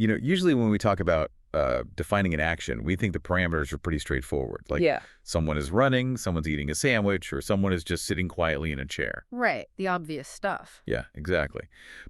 Usually when we talk about defining an action, we think the parameters are pretty straightforward. Like Yeah. someone is running, someone's eating a sandwich, or someone is just sitting quietly in a chair. Right. The obvious stuff. Yeah, exactly.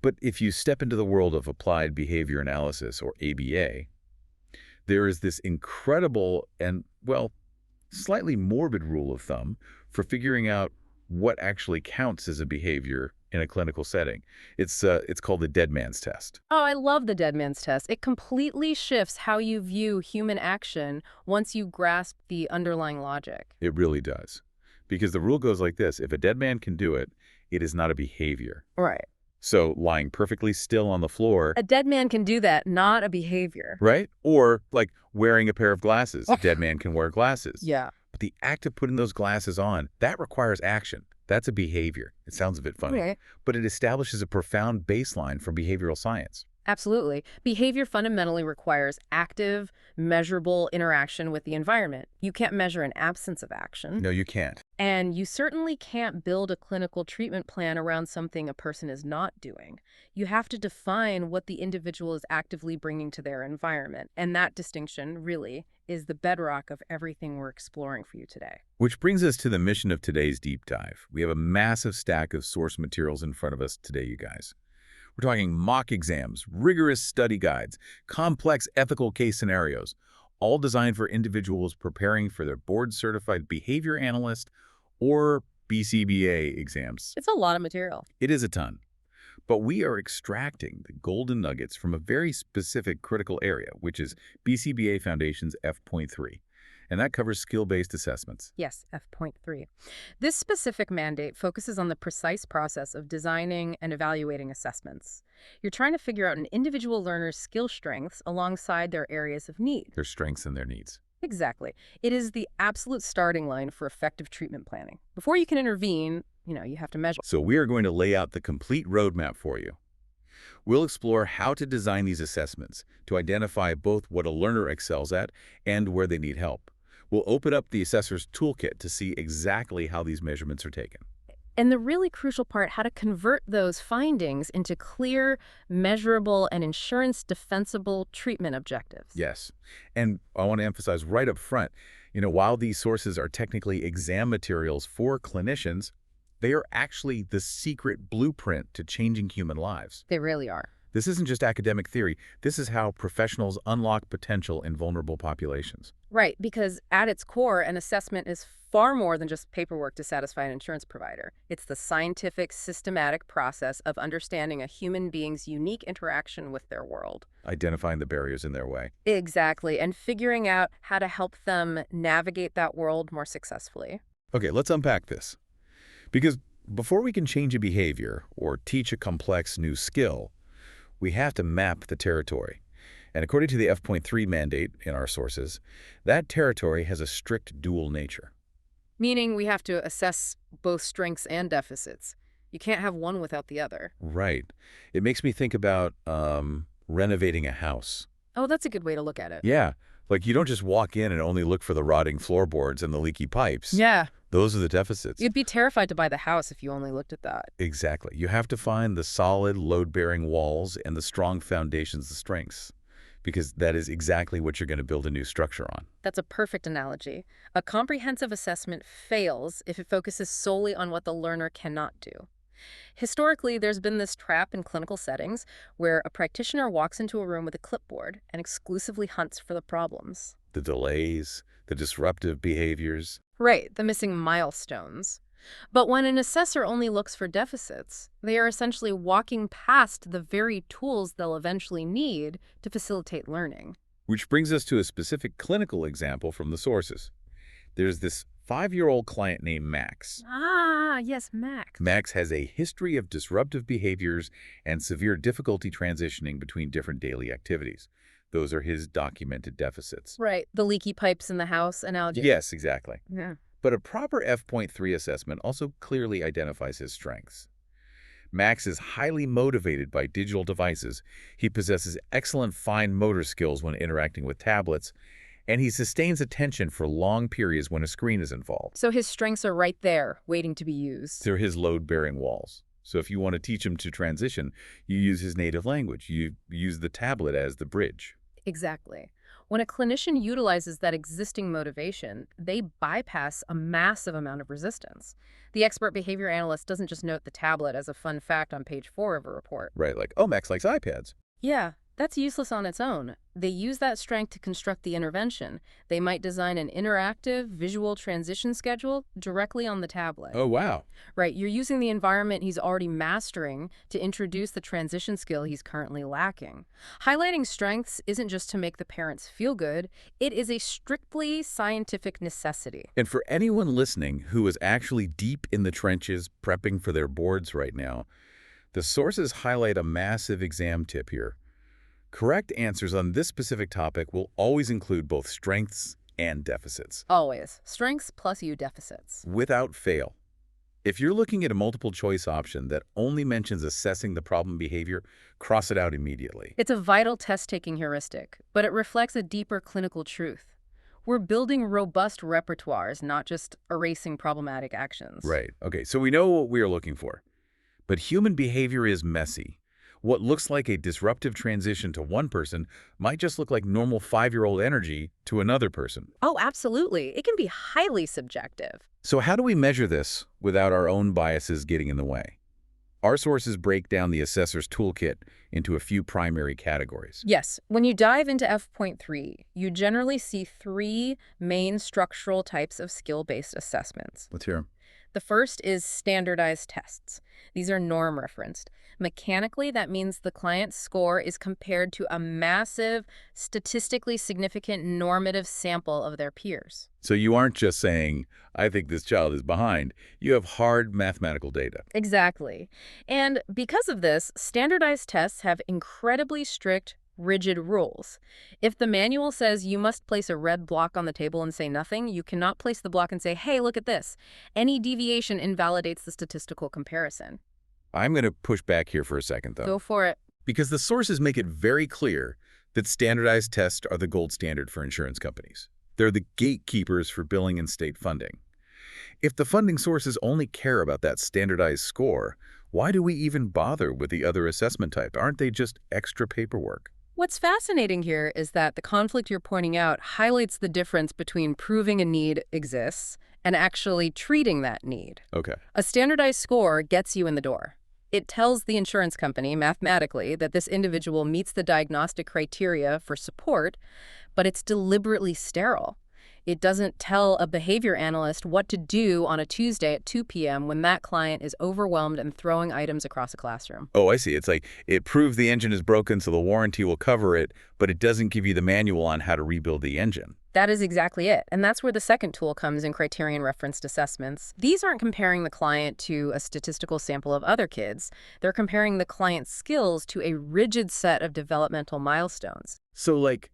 But if you step into the world of applied behavior analysis, or ABA, there is this incredible and, well, slightly morbid rule of thumb for figuring out what actually counts as a behavior in a clinical setting. It's called the dead man's test. Oh, I love the dead man's test. It completely shifts how you view human action once you grasp the underlying logic. It really does. Because the rule goes like this: if a dead man can do it, it is not a behavior. Right. So lying perfectly still on the floor, A dead man can do that, not a behavior. right? Or like wearing a pair of glasses. A dead man can wear glasses. Yeah. But the act of putting those glasses on, that requires action. That's a behavior. It sounds a bit funny, Okay. but it establishes a profound baseline for behavioral science. Absolutely. Behavior fundamentally requires active, measurable interaction with the environment. You can't measure an absence of action. No, you can't. And you certainly can't build a clinical treatment plan around something a person is not doing. You have to define what the individual is actively bringing to their environment. And that distinction, really, is the bedrock of everything we're exploring for you today. Which brings us to the mission of today's deep dive. We have a massive stack of source materials in front of us today, you guys. We're talking mock exams, rigorous study guides, complex ethical case scenarios, all designed for individuals preparing for their board-certified behavior analyst or BCBA exams. It's a lot of material. It is a ton. But we are extracting the golden nuggets from a very specific critical area, which is BCBA Foundation's F.3. And that covers skill-based assessments. Yes, F.3. This specific mandate focuses on the precise process of designing and evaluating assessments. You're trying to figure out an individual learner's skill strengths alongside their areas of need. Their strengths and their needs. Exactly. It is the absolute starting line for effective treatment planning. Before you can intervene, you have to measure. So we are going to lay out the complete roadmap for you. We'll explore how to design these assessments to identify both what a learner excels at and where they need help. We'll open up the assessor's toolkit to see exactly how these measurements are taken. And the really crucial part, how to convert those findings into clear, measurable, and insurance-defensible treatment objectives. Yes. And I want to emphasize right up front, while these sources are technically exam materials for clinicians, they are actually the secret blueprint to changing human lives. They really are. This isn't just academic theory. This is how professionals unlock potential in vulnerable populations. Right, because at its core, an assessment is far more than just paperwork to satisfy an insurance provider. It's the scientific, systematic process of understanding a human being's unique interaction with their world. Identifying the barriers in their way. Exactly, and figuring out how to help them navigate that world more successfully. Okay, let's unpack this. Because before we can change a behavior or teach a complex new skill, we have to map the territory. And according to the F.3 mandate in our sources, that territory has a strict dual nature. Meaning we have to assess both strengths and deficits. You can't have one without the other. Right. It makes me think about renovating a house. Oh, that's a good way to look at it. Yeah. Like you don't just walk in and only look for the rotting floorboards and the leaky pipes. Yeah. Those are the deficits. You'd be terrified to buy the house if you only looked at that. Exactly. You have to find the solid, load-bearing walls and the strong foundations, the strengths, because that is exactly what you're going to build a new structure on. That's a perfect analogy. A comprehensive assessment fails if it focuses solely on what the learner cannot do. Historically, there's been this trap in clinical settings where a practitioner walks into a room with a clipboard and exclusively hunts for the problems. The delays, the disruptive behaviors. Right, the missing milestones. But when an assessor only looks for deficits, they are essentially walking past the very tools they'll eventually need to facilitate learning. Which brings us to a specific clinical example from the sources. There's this 5-year-old client named Max. Ah, yes, Max. Max has a history of disruptive behaviors and severe difficulty transitioning between different daily activities. Those are his documented deficits. Right, the leaky pipes in the house analogy. Yes, exactly. Yeah. But a proper F.3 assessment also clearly identifies his strengths. Max is highly motivated by digital devices. He possesses excellent fine motor skills when interacting with tablets, and he sustains attention for long periods when a screen is involved. So his strengths are right there, waiting to be used. They're his load-bearing walls. So if you want to teach him to transition, you use his native language. You use the tablet as the bridge. Exactly. When a clinician utilizes that existing motivation, they bypass a massive amount of resistance. The expert behavior analyst doesn't just note the tablet as a fun fact on page 4 of a report. Right, like, oh, Max likes iPads. Yeah, that's useless on its own. They use that strength to construct the intervention. They might design an interactive, visual transition schedule directly on the tablet. Oh, wow. Right, you're using the environment he's already mastering to introduce the transition skill he's currently lacking. Highlighting strengths isn't just to make the parents feel good, it is a strictly scientific necessity. And for anyone listening who is actually deep in the trenches prepping for their boards right now, the sources highlight a massive exam tip here. Correct answers on this specific topic will always include both strengths and deficits. Always. Strengths plus U deficits. Without fail. If you're looking at a multiple choice option that only mentions assessing the problem behavior, cross it out immediately. It's a vital test-taking heuristic, but it reflects a deeper clinical truth. We're building robust repertoires, not just erasing problematic actions. Right. Okay, so we know what we are looking for. But human behavior is messy. What looks like a disruptive transition to one person might just look like normal 5-year-old energy to another person. Oh, absolutely. It can be highly subjective. So how do we measure this without our own biases getting in the way? Our sources break down the assessor's toolkit into a few primary categories. Yes, when you dive into F.3, you generally see 3 main structural types of skill-based assessments. Let's hear 'em. The first is standardized tests. These are norm-referenced. Mechanically, that means the client's score is compared to a massive, statistically significant normative sample of their peers. So you aren't just saying, I think this child is behind. You have hard mathematical data. Exactly. And because of this, standardized tests have incredibly strict, rigid rules. If the manual says you must place a red block on the table and say nothing, you cannot place the block and say, hey, look at this. Any deviation invalidates the statistical comparison. I'm going to push back here for a second, though. Go for it. Because the sources make it very clear that standardized tests are the gold standard for insurance companies. They're the gatekeepers for billing and state funding. If the funding sources only care about that standardized score, why do we even bother with the other assessment type? Aren't they just extra paperwork? What's fascinating here is that the conflict you're pointing out highlights the difference between proving a need exists and actually treating that need. Okay. A standardized score gets you in the door. It tells the insurance company mathematically that this individual meets the diagnostic criteria for support, but it's deliberately sterile. It doesn't tell a behavior analyst what to do on a Tuesday at 2 p.m. when that client is overwhelmed and throwing items across a classroom. Oh, I see. It's like it proves the engine is broken, so the warranty will cover it, but it doesn't give you the manual on how to rebuild the engine. That is exactly it. And that's where the second tool comes in criterion referenced assessments. These aren't comparing the client to a statistical sample of other kids. They're comparing the client's skills to a rigid set of developmental milestones. So, like,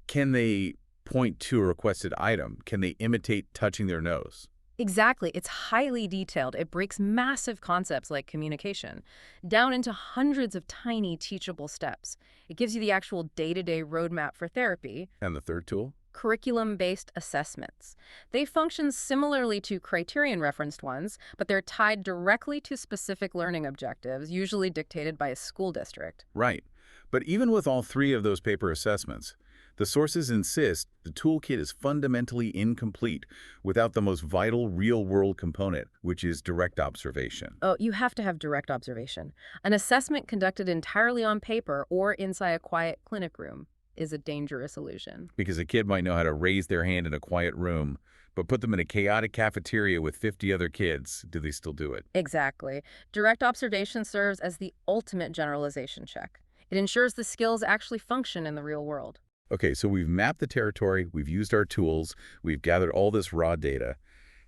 can they point to a requested item? Can they imitate touching their nose? Exactly. It's highly detailed. It breaks massive concepts like communication down into hundreds of tiny teachable steps. It gives you the actual day-to-day roadmap for therapy. And the third tool? Curriculum-based assessments. They function similarly to criterion-referenced ones, but they're tied directly to specific learning objectives, usually dictated by a school district. Right. But even with all 3 of those paper assessments, the sources insist the toolkit is fundamentally incomplete without the most vital real-world component, which is direct observation. Oh, you have to have direct observation. An assessment conducted entirely on paper or inside a quiet clinic room is a dangerous illusion. Because a kid might know how to raise their hand in a quiet room, but put them in a chaotic cafeteria with 50 other kids. Do they still do it? Exactly. Direct observation serves as the ultimate generalization check. It ensures the skills actually function in the real world. Okay, so we've mapped the territory, we've used our tools, we've gathered all this raw data.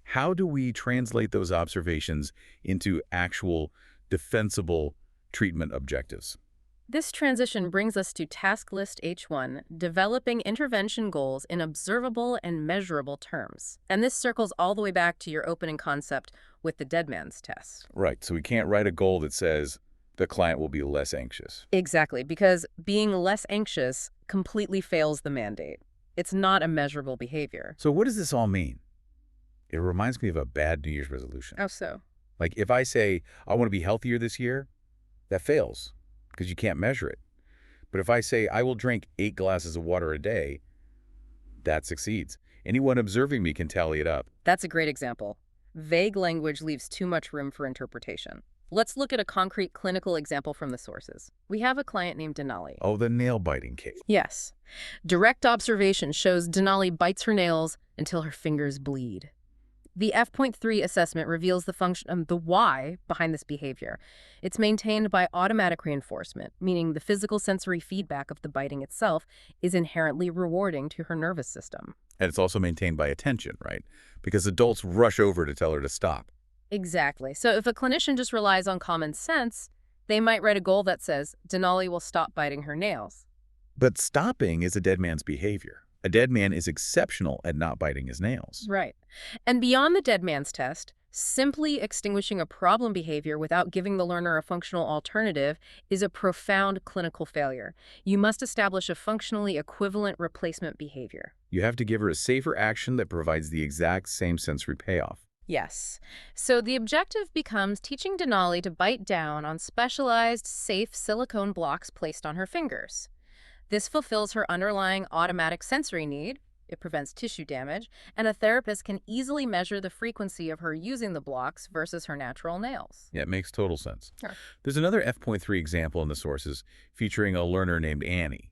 How do we translate those observations into actual defensible treatment objectives? This transition brings us to task list H1, developing intervention goals in observable and measurable terms. And this circles all the way back to your opening concept with the dead man's test. Right, so we can't write a goal that says the client will be less anxious. Exactly, because being less anxious completely fails the mandate. It's not a measurable behavior. So what does this all mean? It reminds me of a bad New Year's resolution. How so? Like if I say, I want to be healthier this year, that fails because you can't measure it. But if I say, I will drink 8 glasses of water a day, that succeeds. Anyone observing me can tally it up. That's a great example. Vague language leaves too much room for interpretation. Let's look at a concrete clinical example from the sources. We have a client named Denali. Oh, the nail-biting case. Yes. Direct observation shows Denali bites her nails until her fingers bleed. The F.3 assessment reveals the why behind this behavior. It's maintained by automatic reinforcement, meaning the physical sensory feedback of the biting itself is inherently rewarding to her nervous system. And it's also maintained by attention, right? Because adults rush over to tell her to stop. Exactly. So if a clinician just relies on common sense, they might write a goal that says, Denali will stop biting her nails. But stopping is a dead man's behavior. A dead man is exceptional at not biting his nails. Right. And beyond the dead man's test, simply extinguishing a problem behavior without giving the learner a functional alternative is a profound clinical failure. You must establish a functionally equivalent replacement behavior. You have to give her a safer action that provides the exact same sensory payoff. Yes. So the objective becomes teaching Denali to bite down on specialized, safe silicone blocks placed on her fingers. This fulfills her underlying automatic sensory need, it prevents tissue damage, and a therapist can easily measure the frequency of her using the blocks versus her natural nails. Yeah, it makes total sense. Sure. There's another F.3 example in the sources featuring a learner named Annie.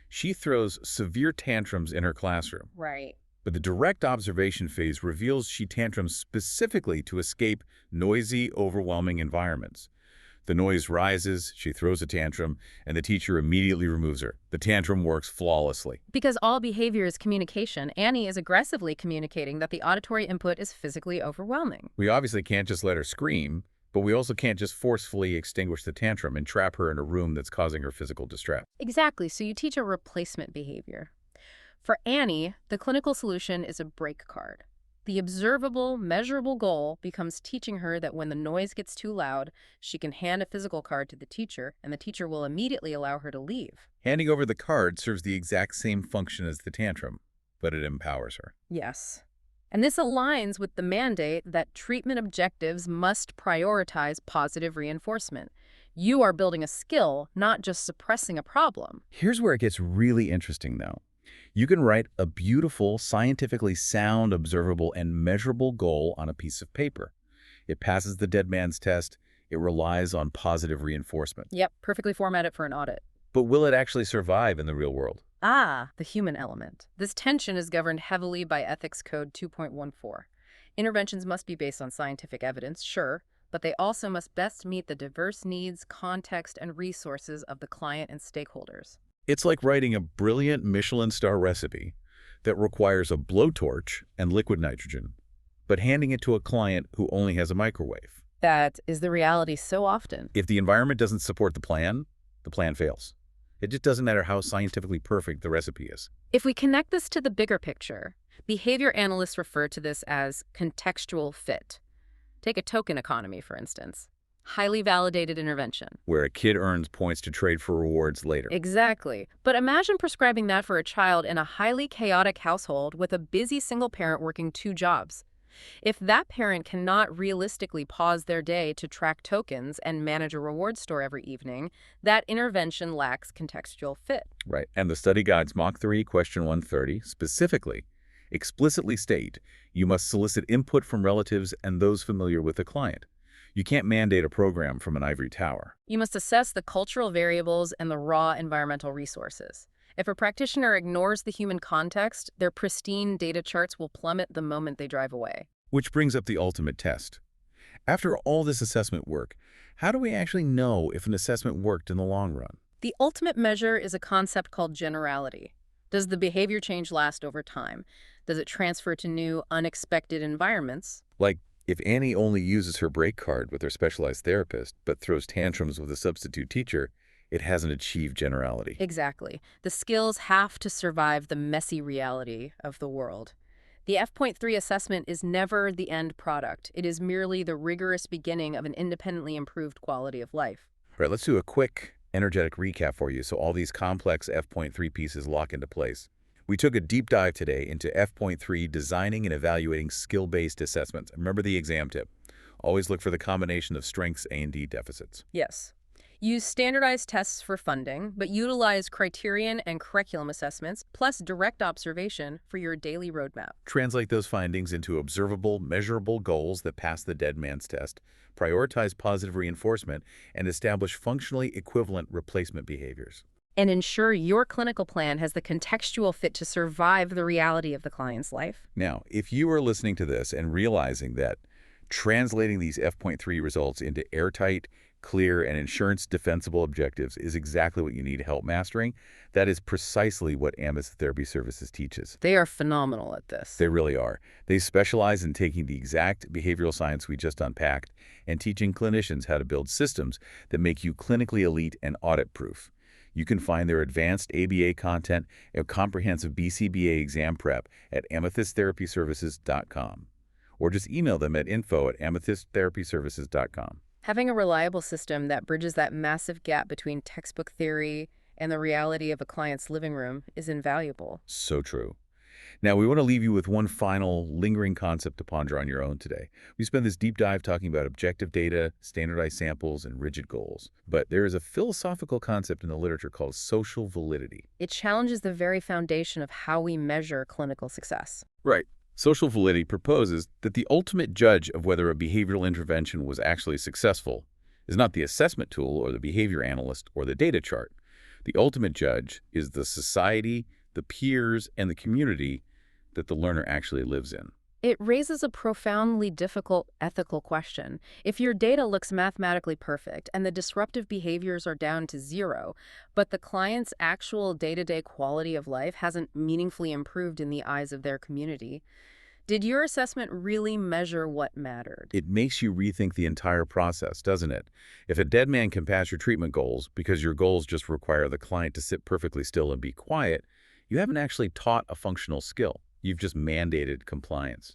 She throws severe tantrums in her classroom. Right. But the direct observation phase reveals she tantrums specifically to escape noisy, overwhelming environments. The noise rises, she throws a tantrum, and the teacher immediately removes her. The tantrum works flawlessly. Because all behavior is communication, Annie is aggressively communicating that the auditory input is physically overwhelming. We obviously can't just let her scream, but we also can't just forcefully extinguish the tantrum and trap her in a room that's causing her physical distress. Exactly, so you teach a replacement behavior. For Annie, the clinical solution is a break card. The observable, measurable goal becomes teaching her that when the noise gets too loud, she can hand a physical card to the teacher, and the teacher will immediately allow her to leave. Handing over the card serves the exact same function as the tantrum, but it empowers her. Yes. And this aligns with the mandate that treatment objectives must prioritize positive reinforcement. You are building a skill, not just suppressing a problem. Here's where it gets really interesting, though. You can write a beautiful, scientifically sound, observable, and measurable goal on a piece of paper. It passes the dead man's test. It relies on positive reinforcement. Yep, perfectly formatted for an audit. But will it actually survive in the real world? Ah, the human element. This tension is governed heavily by Ethics Code 2.14. Interventions must be based on scientific evidence, sure, but they also must best meet the diverse needs, context, and resources of the client and stakeholders. It's like writing a brilliant Michelin star recipe that requires a blowtorch and liquid nitrogen, but handing it to a client who only has a microwave. That is the reality so often. If the environment doesn't support the plan fails. It just doesn't matter how scientifically perfect the recipe is. If we connect this to the bigger picture, behavior analysts refer to this as contextual fit. Take a token economy, for instance. Highly validated intervention. Where a kid earns points to trade for rewards later. Exactly. But imagine prescribing that for a child in a highly chaotic household with a busy single parent working 2 jobs. If that parent cannot realistically pause their day to track tokens and manage a reward store every evening, that intervention lacks contextual fit. Right. And the study guides Mach 3, question 130, specifically, explicitly state you must solicit input from relatives and those familiar with the client. You can't mandate a program from an ivory tower. You must assess the cultural variables and the raw environmental resources. If a practitioner ignores the human context, their pristine data charts will plummet the moment they drive away. Which brings up the ultimate test. After all this assessment work, how do we actually know if an assessment worked in the long run? The ultimate measure is a concept called generality. Does the behavior change last over time? Does it transfer to new, unexpected environments? Like, if Annie only uses her break card with her specialized therapist, but throws tantrums with a substitute teacher, it hasn't achieved generality. Exactly. The skills have to survive the messy reality of the world. The F.3 assessment is never the end product. It is merely the rigorous beginning of an independently improved quality of life. All right, let's do a quick, energetic recap for you so all these complex F.3 pieces lock into place. We took a deep dive today into F.3 designing and evaluating skill-based assessments. Remember the exam tip. Always look for the combination of strengths and deficits. Yes. Use standardized tests for funding, but utilize criterion and curriculum assessments, plus direct observation for your daily roadmap. Translate those findings into observable, measurable goals that pass the dead man's test, prioritize positive reinforcement, and establish functionally equivalent replacement behaviors. And ensure your clinical plan has the contextual fit to survive the reality of the client's life. Now, if you are listening to this and realizing that translating these F.3 results into airtight, clear, and insurance-defensible objectives is exactly what you need help mastering, that is precisely what Amethyst Therapy Services teaches. They are phenomenal at this. They really are. They specialize in taking the exact behavioral science we just unpacked and teaching clinicians how to build systems that make you clinically elite and audit-proof. You can find their advanced ABA content and comprehensive BCBA exam prep at amethyst-therapy-services.com. Or just email them at info@amethyst-therapy-services.com. Having a reliable system that bridges that massive gap between textbook theory and the reality of a client's living room is invaluable. So true. Now, we want to leave you with one final lingering concept to ponder on your own today. We spent this deep dive talking about objective data, standardized samples, and rigid goals. But there is a philosophical concept in the literature called social validity. It challenges the very foundation of how we measure clinical success. Right. Social validity proposes that the ultimate judge of whether a behavioral intervention was actually successful is not the assessment tool or the behavior analyst or the data chart. The ultimate judge is the society, the peers, and the community that the learner actually lives in. It raises a profoundly difficult ethical question. If your data looks mathematically perfect and the disruptive behaviors are down to zero, but the client's actual day-to-day quality of life hasn't meaningfully improved in the eyes of their community, did your assessment really measure what mattered? It makes you rethink the entire process, doesn't it? If a dead man can pass your treatment goals because your goals just require the client to sit perfectly still and be quiet, you haven't actually taught a functional skill. You've just mandated compliance.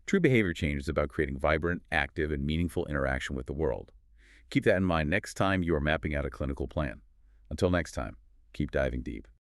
True behavior change is about creating vibrant, active, and meaningful interaction with the world. Keep that in mind next time you are mapping out a clinical plan. Until next time, keep diving deep.